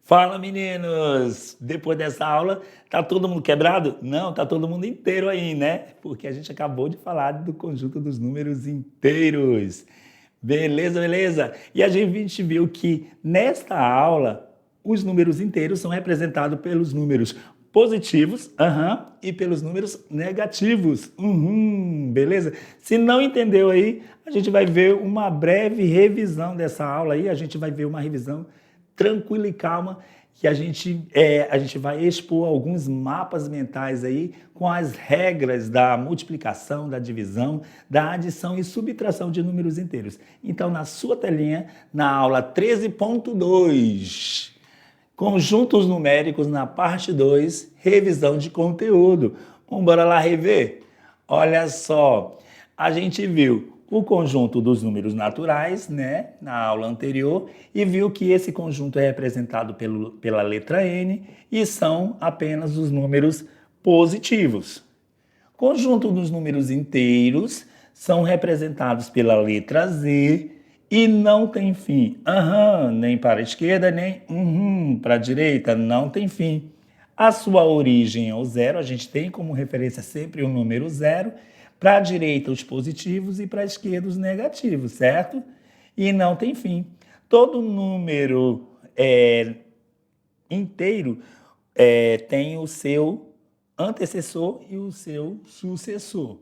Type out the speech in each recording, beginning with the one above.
Fala, meninos! Depois dessa aula, tá todo mundo quebrado? Não, tá todo mundo inteiro aí, né? Porque a gente acabou de falar do conjunto dos números inteiros. Beleza, beleza? E a gente viu que nesta aula, os números inteiros são representados pelos números positivos, e pelos números negativos, beleza? Se não entendeu aí, a gente vai ver uma breve revisão dessa aula aí, a gente vai ver uma revisão tranquila e calma, que a gente vai expor alguns mapas mentais aí com as regras da multiplicação, da divisão, da adição e subtração de números inteiros. Então, na sua telinha, na aula 13.2, conjuntos numéricos na parte 2, revisão de conteúdo. Vamos bora lá rever? Olha só, a gente viu o conjunto dos números naturais, né, na aula anterior, e viu que esse conjunto é representado pela letra N e são apenas os números positivos. Conjunto dos números inteiros são representados pela letra Z e não tem fim. Nem para a esquerda, nem para a direita, não tem fim. A sua origem é o zero, a gente tem como referência sempre o número zero. Para a direita, os positivos e para a esquerda, os negativos, certo? E não tem fim. Todo número inteiro tem o seu antecessor e o seu sucessor.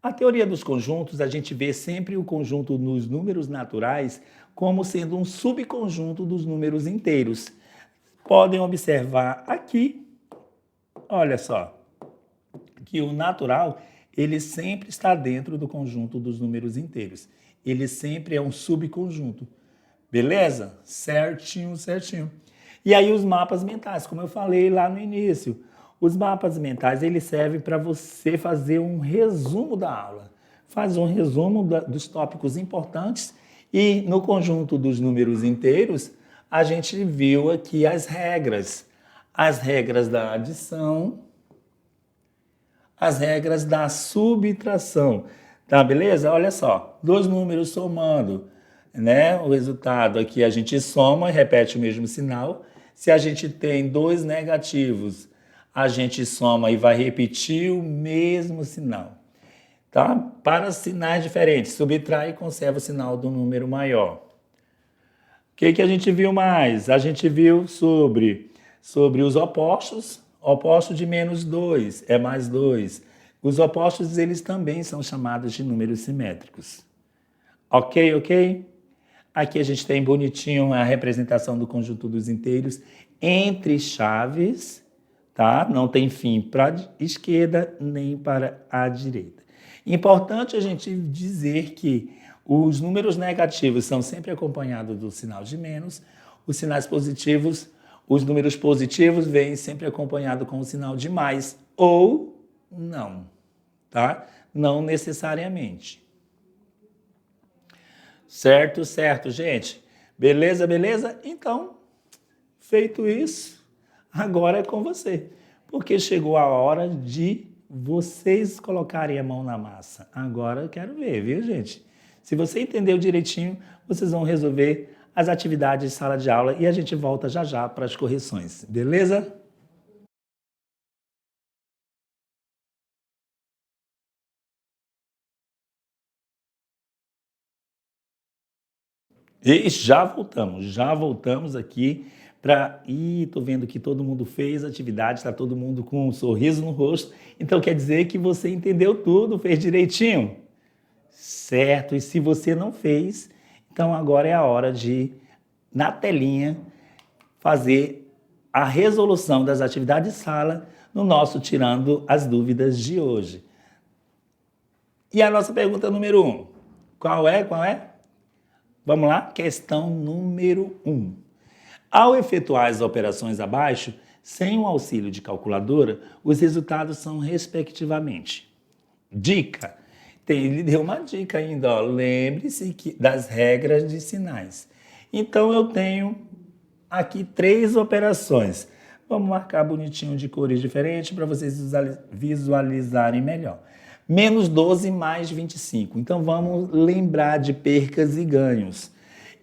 A teoria dos conjuntos, a gente vê sempre o conjunto nos números naturais como sendo um subconjunto dos números inteiros. Podem observar aqui, olha só, que o natural ele sempre está dentro do conjunto dos números inteiros. Ele sempre é um subconjunto. Beleza? Certinho, certinho. E aí os mapas mentais, como eu falei lá no início. Os mapas mentais, eles servem para você fazer um resumo da aula. Faz um resumo dos tópicos importantes e no conjunto dos números inteiros, a gente viu aqui as regras. As regras da adição, as regras da subtração, tá beleza? Olha só, dois números somando, né? O resultado aqui a gente soma e repete o mesmo sinal. Se a gente tem dois negativos, a gente soma e vai repetir o mesmo sinal, tá? Para sinais diferentes, subtrai e conserva o sinal do número maior. O que a gente viu mais? A gente viu sobre os opostos. Oposto de menos 2 é mais 2. Os opostos, eles também são chamados de números simétricos. Ok? Aqui a gente tem bonitinho a representação do conjunto dos inteiros entre chaves, tá? Não tem fim para a esquerda nem para a direita. Importante a gente dizer que os números negativos são sempre acompanhados do sinal de menos, os sinais positivos, os números positivos vêm sempre acompanhados com o sinal de mais ou não, tá? Não necessariamente. Certo, gente? Beleza? Então, feito isso, agora é com você. Porque chegou a hora de vocês colocarem a mão na massa. Agora eu quero ver, viu, gente? Se você entendeu direitinho, vocês vão resolver as atividades de sala de aula e a gente volta já para as correções, beleza? E já voltamos aqui para... tô vendo que todo mundo fez a atividade, está todo mundo com um sorriso no rosto, então quer dizer que você entendeu tudo, fez direitinho? Certo, e se você não fez, então agora é a hora de, na telinha, fazer a resolução das atividades de sala no nosso Tirando as Dúvidas de hoje. E a nossa pergunta número 1, qual é? Vamos lá? Questão número 1. Ao efetuar as operações abaixo, sem o auxílio de calculadora, os resultados são respectivamente. Dica. Ele deu uma dica ainda, ó. Lembre-se das regras de sinais. Então, eu tenho aqui 3 operações. Vamos marcar bonitinho de cores diferentes para vocês visualizarem melhor. Menos 12 mais 25. Então, vamos lembrar de percas e ganhos.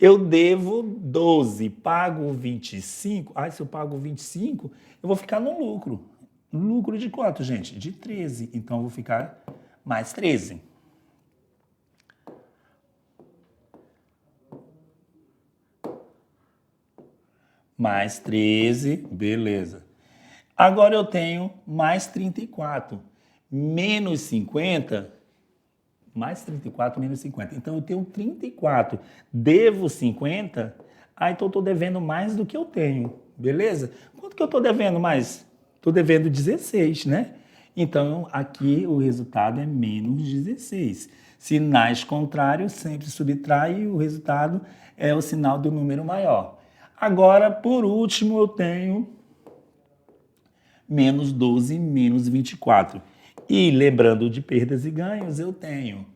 Eu devo 12, pago 25. Se eu pago 25, eu vou ficar no lucro. Lucro de quanto, gente? De 13. Então, eu vou ficar mais 13. Mais 13, beleza. Agora eu tenho mais 34. Menos 50, mais 34, menos 50. Então, eu tenho 34. Devo 50, então eu estou devendo mais do que eu tenho, beleza? Quanto que eu estou devendo mais? Estou devendo 16, né? Então, aqui o resultado é menos 16. Sinais contrários sempre subtrai e o resultado é o sinal do número maior. Agora, por último, eu tenho menos 12, menos 24. E lembrando de perdas e ganhos, eu tenho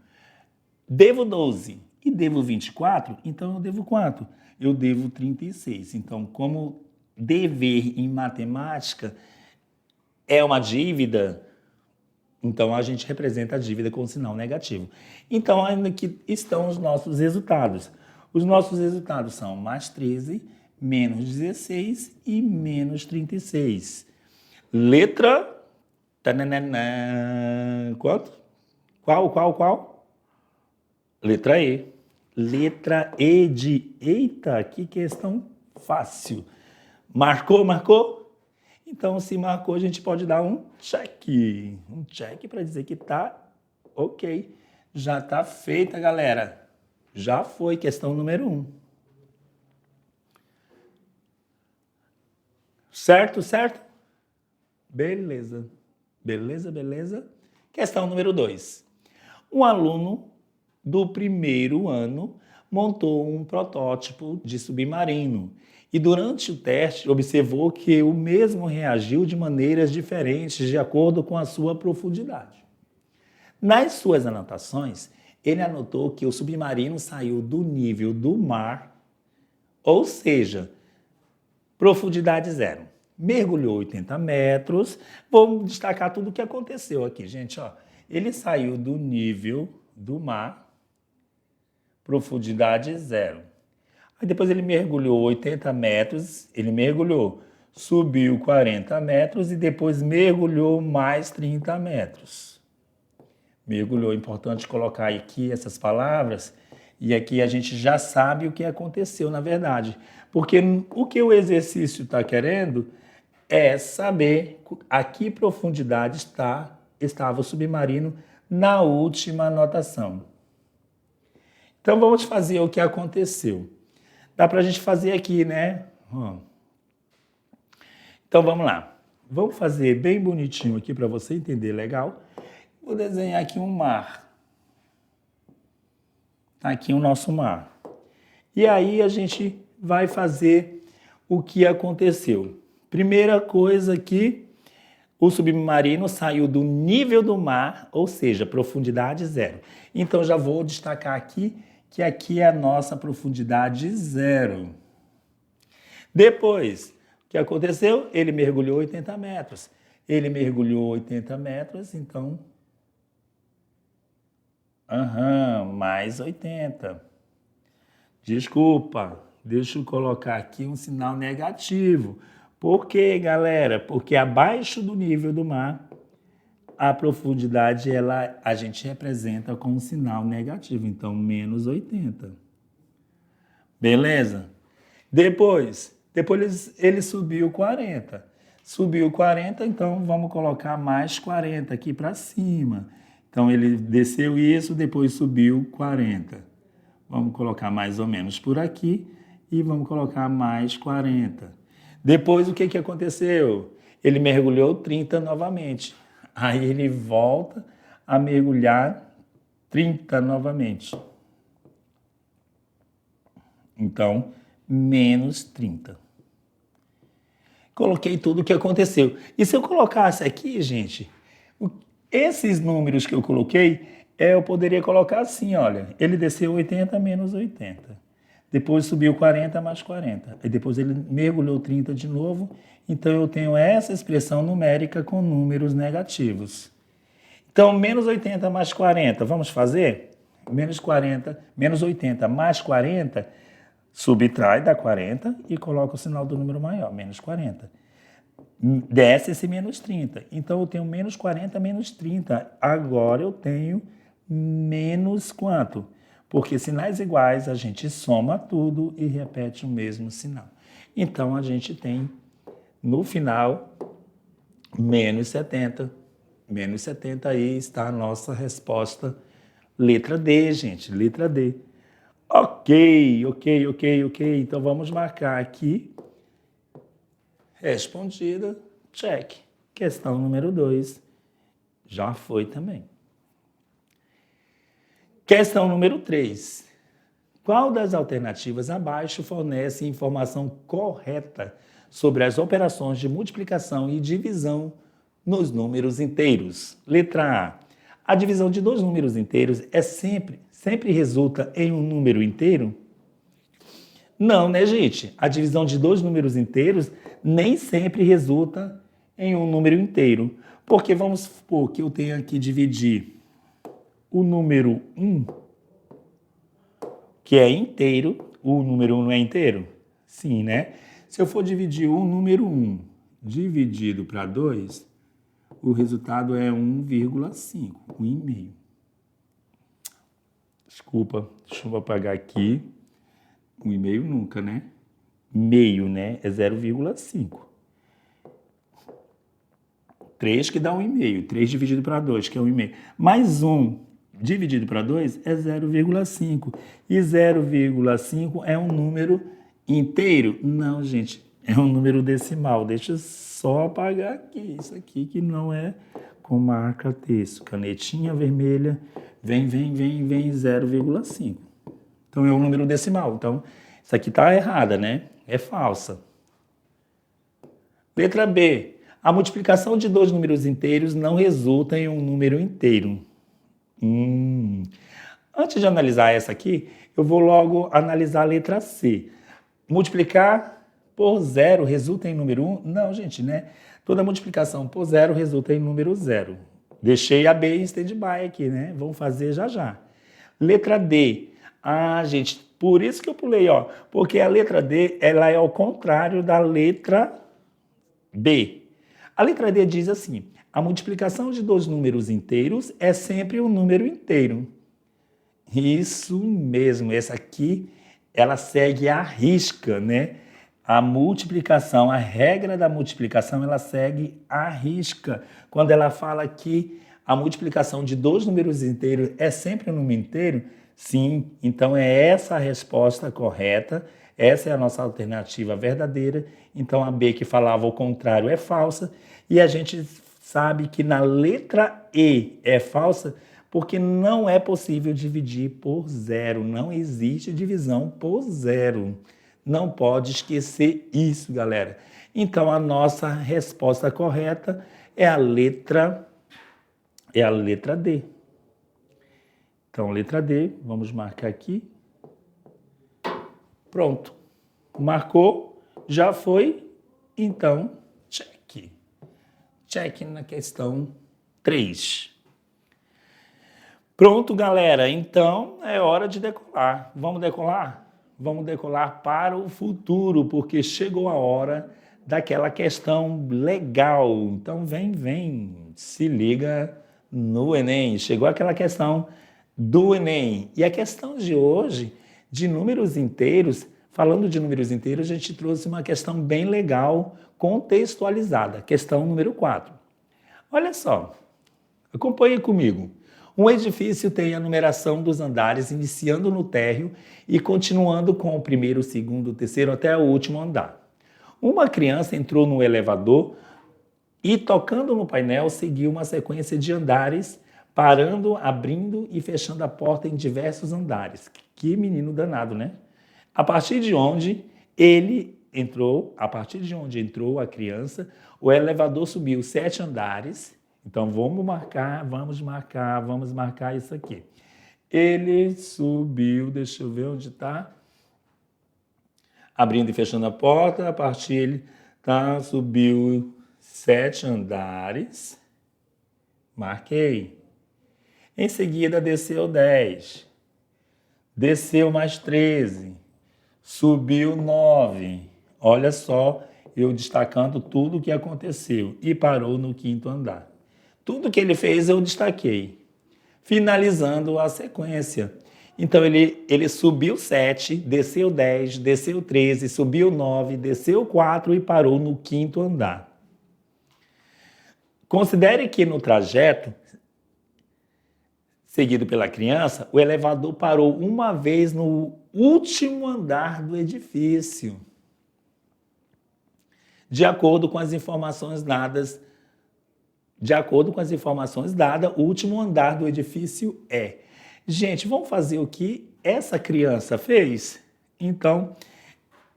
devo 12 e devo 24, então eu devo quanto? Eu devo 36. Então, como dever em matemática é uma dívida, então a gente representa a dívida com sinal negativo. Então, aqui estão os nossos resultados. Os nossos resultados são mais 13, menos 16 e menos 36. Letra... Quanto? Qual? Letra E. Letra E de... Eita, que questão fácil. Marcou? Então, se marcou, a gente pode dar um check. Um check para dizer que tá ok. Já tá feita, galera. Já foi questão número 1. Certo? Beleza. Questão número 2. Um aluno do primeiro ano montou um protótipo de submarino e durante o teste observou que o mesmo reagiu de maneiras diferentes de acordo com a sua profundidade. Nas suas anotações, ele anotou que o submarino saiu do nível do mar, ou seja, profundidade 0. Mergulhou 80 metros. Vamos destacar tudo o que aconteceu aqui, gente. Ele saiu do nível do mar, profundidade 0. Aí depois ele mergulhou 80 metros, subiu 40 metros e depois mergulhou mais 30 metros. Mergulhou, é importante colocar aqui essas palavras, e aqui a gente já sabe o que aconteceu na verdade. Porque o que o exercício está querendo é saber a que profundidade estava o submarino na última anotação. Então, vamos fazer o que aconteceu. Dá para a gente fazer aqui, né? Então, vamos lá. Vamos fazer bem bonitinho aqui para você entender legal. Vou desenhar aqui um mar. Tá aqui o nosso mar. E aí, a gente vai fazer o que aconteceu. Primeira coisa aqui, o submarino saiu do nível do mar, ou seja, profundidade 0. Então, já vou destacar aqui que aqui é a nossa profundidade 0. Depois, o que aconteceu? Ele mergulhou 80 metros. Então... mais 80. Desculpa, deixa eu colocar aqui um sinal negativo. Por quê, galera? Porque abaixo do nível do mar, a profundidade a gente representa com um sinal negativo. Então, menos 80. Beleza? Depois ele subiu 40. Então vamos colocar mais 40 aqui para cima. Então, ele desceu isso, depois subiu 40. Vamos colocar mais ou menos por aqui e vamos colocar mais 40. Depois, o que aconteceu? Ele mergulhou 30 novamente. Aí, ele volta a mergulhar 30 novamente. Então, menos 30. Coloquei tudo o que aconteceu. E se eu colocasse aqui, gente, esses números que eu coloquei, eu poderia colocar assim, olha, ele desceu 80 menos 80. Depois subiu 40 mais 40. Aí depois ele mergulhou 30 de novo. Então eu tenho essa expressão numérica com números negativos. Então, menos 80 mais 40, vamos fazer? Menos 80 mais 40, subtrai da 40 e coloca o sinal do número maior, menos 40. Desce esse menos 30. Então, eu tenho menos 40 menos 30. Agora eu tenho menos quanto? Porque sinais iguais a gente soma tudo e repete o mesmo sinal. Então, a gente tem, no final, menos 70. Menos 70 aí está a nossa resposta. Letra D, gente, letra D. Ok. Então, vamos marcar aqui. Respondida, check. Questão número 2, já foi também. Questão número 3. Qual das alternativas abaixo fornece informação correta sobre as operações de multiplicação e divisão nos números inteiros? Letra A. A divisão de dois números inteiros sempre resulta em um número inteiro? Não, né, gente? A divisão de dois números inteiros nem sempre resulta em um número inteiro. Porque vamos supor que eu tenha que dividir o número 1, que é inteiro. O número 1 não é inteiro? Sim, né? Se eu for dividir o número 1 dividido para 2, o resultado é 1,5, 1,5. Desculpa, deixa eu apagar aqui. 1,5 nunca, né? Meio, né? É 0,5. 3 que dá 1,5. 3 dividido para 2, que é 1,5. Mais 1 dividido para 2 é 0,5. E 0,5 é um número inteiro? Não, gente. É um número decimal. Deixa eu só apagar aqui. Isso aqui que não é com marca texto. Canetinha vermelha. Vem 0,5. Então, é um número decimal. Então, isso aqui está errada, né? É falsa. Letra B. A multiplicação de dois números inteiros não resulta em um número inteiro. Antes de analisar essa aqui, eu vou logo analisar a letra C. Multiplicar por zero resulta em número 1? Não, gente, né? Toda multiplicação por zero resulta em número 0. Deixei a B em stand-by aqui, né? Vamos fazer já já. Letra D. Ah, gente, por isso que eu pulei, ó. Porque a letra D, ela é ao contrário da letra B. A letra D diz assim: a multiplicação de dois números inteiros é sempre um número inteiro. Isso mesmo, essa aqui, ela segue à risca, né? A multiplicação, a regra da multiplicação, ela segue à risca. Quando ela fala que a multiplicação de dois números inteiros é sempre um número inteiro, sim, então é essa a resposta correta, essa é a nossa alternativa verdadeira. Então a B que falava o contrário é falsa, e a gente sabe que na letra E é falsa, porque não é possível dividir por zero, não existe divisão por zero. Não pode esquecer isso, galera. Então, a nossa resposta correta é a letra D. Então, letra D, vamos marcar aqui. Pronto. Marcou, já foi. Então, check. Check na questão 3. Pronto, galera. Então, é hora de decolar. Vamos decolar? Vamos decolar para o futuro, porque chegou a hora daquela questão legal. Então, vem, se liga no Enem. Chegou aquela questão do Enem. E a questão de hoje, de números inteiros, falando de números inteiros, a gente trouxe uma questão bem legal, contextualizada. Questão número 4. Olha só, acompanhe comigo. Um edifício tem a numeração dos andares iniciando no térreo e continuando com o primeiro, o segundo, o terceiro até o último andar. Uma criança entrou no elevador e, tocando no painel, seguiu uma sequência de andares, parando, abrindo e fechando a porta em diversos andares. Que menino danado, né? A partir de onde entrou a criança, o elevador subiu 7 andares. Então, vamos marcar isso aqui. Ele subiu, deixa eu ver onde está. abrindo e fechando a porta, a partir tá, subiu 7 andares, marquei. Em seguida desceu 10, desceu mais 13, subiu 9. Olha só, eu destacando tudo o que aconteceu e parou no 5º andar. Tudo que ele fez eu destaquei, finalizando a sequência. Então ele subiu 7, desceu 10, desceu 13, subiu 9, desceu 4 e parou no 5º andar. Considere que no trajeto seguido pela criança, o elevador parou uma vez no último andar do edifício. De acordo com as informações dadas, o último andar do edifício é. Gente, vamos fazer o que essa criança fez? Então,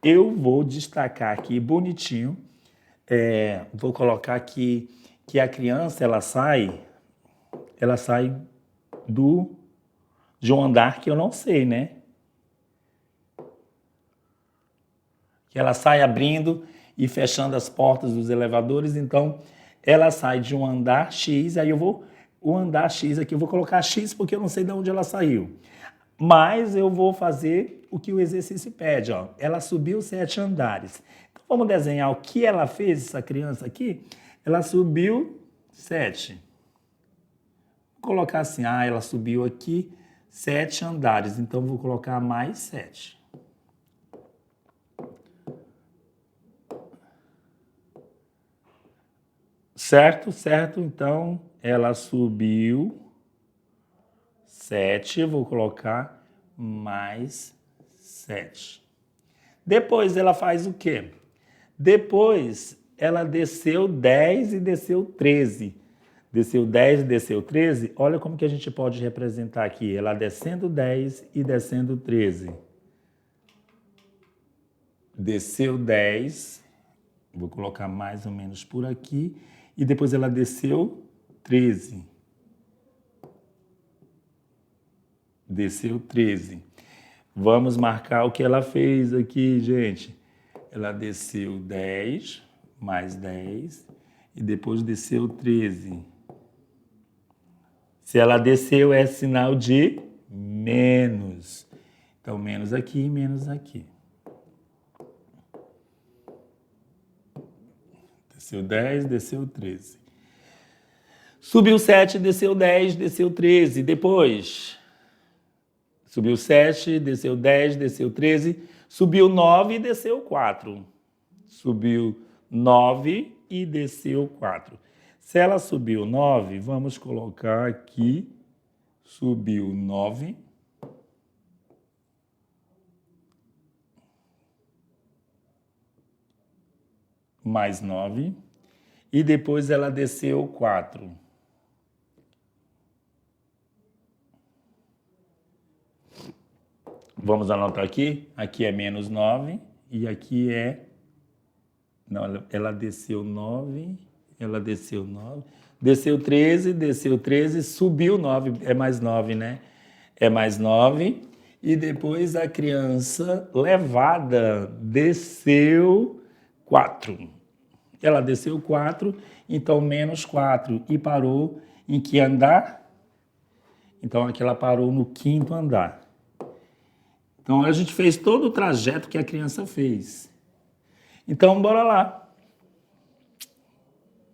eu vou destacar aqui bonitinho. Vou colocar aqui que a criança ela sai de um andar que eu não sei, né? Que ela sai abrindo e fechando as portas dos elevadores, então ela sai de um andar X, aí o andar X aqui eu vou colocar X porque eu não sei de onde ela saiu. Mas eu vou fazer o que o exercício pede, ó. Ela subiu 7 andares. Então vamos desenhar o que ela fez, essa criança aqui. Ela subiu 7. Vou colocar assim, ela subiu aqui 7 andares, então vou colocar mais 7. Certo, então ela subiu 7, vou colocar mais 7. Depois ela faz o quê? Depois ela desceu 10 e desceu 13. Desceu 10 e desceu 13, olha como que a gente pode representar aqui, ela descendo 10 e descendo 13. Desceu 10, vou colocar mais ou menos por aqui, e depois ela desceu 13. Desceu 13. Vamos marcar o que ela fez aqui, gente. Ela desceu 10, mais 10, e depois desceu 13. Se ela desceu, é sinal de menos. Então, menos aqui, menos aqui. Desceu 10, desceu 13. Subiu 7, desceu 10, desceu 13. Depois, subiu 7, desceu 10, desceu 13. Subiu 9 e desceu 4. Subiu 9 e desceu 4. Se ela subiu 9, vamos colocar aqui, subiu 9. Mais 9. E depois ela desceu 4. Vamos anotar aqui. Aqui é menos 9 e aqui é... Não, ela desceu 9... Ela desceu 9, desceu 13, subiu 9, é mais 9, né? É mais 9. E depois a criança levada desceu 4. Ela desceu 4, então menos 4. E parou em que andar? Então aqui ela parou no 5º andar. Então a gente fez todo o trajeto que a criança fez. Então bora lá.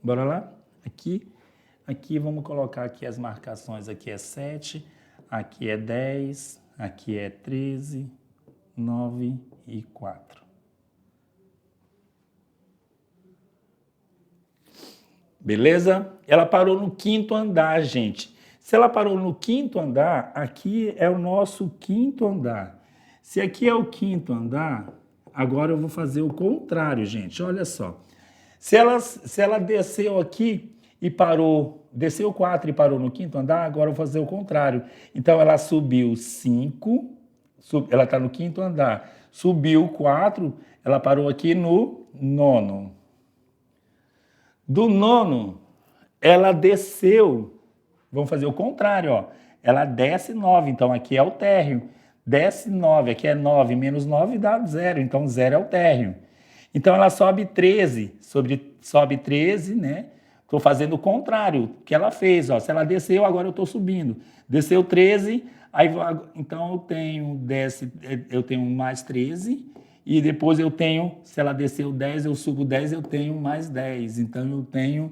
Bora lá? Aqui vamos colocar aqui as marcações. Aqui é 7, aqui é 10, aqui é 13, 9 e 4. Beleza? Ela parou no 5º andar, gente. Se ela parou no 5º andar, aqui é o nosso 5º andar. Se aqui é o 5º andar, agora eu vou fazer o contrário, gente. Olha só. Se ela desceu aqui e parou, desceu 4 e parou no 5º andar, agora eu vou fazer o contrário. Então, ela subiu 5, ela está no 5º andar. Subiu 4, ela parou aqui no 9º. Do 9º, ela desceu, vamos fazer o contrário, ó. Ela desce 9, então aqui é o térreo. desce 9, aqui é 9 menos 9 dá 0, então 0 é o térreo. Então ela sobe 13, sobe 13, né? Estou fazendo o contrário que ela fez, ó. Se ela desceu, agora eu estou subindo. Desceu 13, aí, então eu tenho mais 13, e depois eu tenho, se ela desceu 10, eu subo 10, eu tenho mais 10. Então eu tenho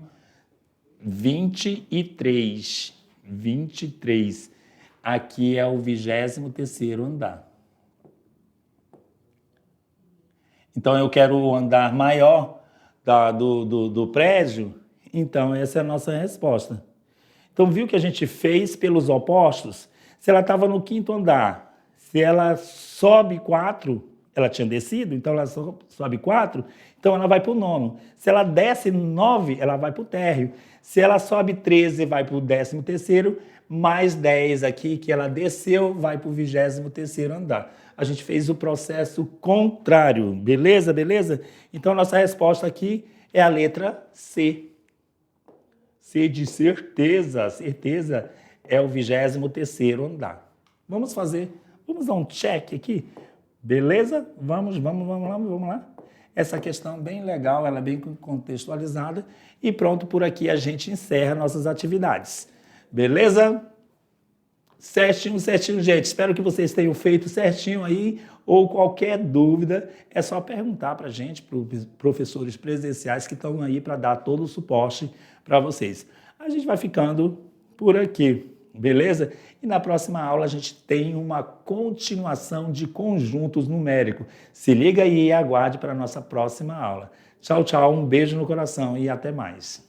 23. 23. Aqui é o 23º andar. Então eu quero o andar maior do prédio, então essa é a nossa resposta. Então viu que a gente fez pelos opostos? Se ela estava no 5º andar, se ela sobe 4, ela tinha descido, então ela sobe 4, então ela vai para o 9º. Se ela desce 9, ela vai para o térreo. Se ela sobe 13, vai para o 13º, mais 10 aqui, que ela desceu, vai para o 23º andar. A gente fez o processo contrário, beleza? Beleza? Então a nossa resposta aqui é a letra C. C de certeza, certeza é o 23º andar. Vamos dar um check aqui, beleza? Vamos lá. Essa questão bem legal, ela é bem contextualizada e pronto, por aqui a gente encerra nossas atividades, beleza? Certinho, gente. Espero que vocês tenham feito certinho aí, ou qualquer dúvida, é só perguntar para a gente, para os professores presenciais que estão aí para dar todo o suporte para vocês. A gente vai ficando por aqui, beleza? E na próxima aula a gente tem uma continuação de conjuntos numéricos. Se liga aí e aguarde para a nossa próxima aula. Tchau, tchau, um beijo no coração e até mais.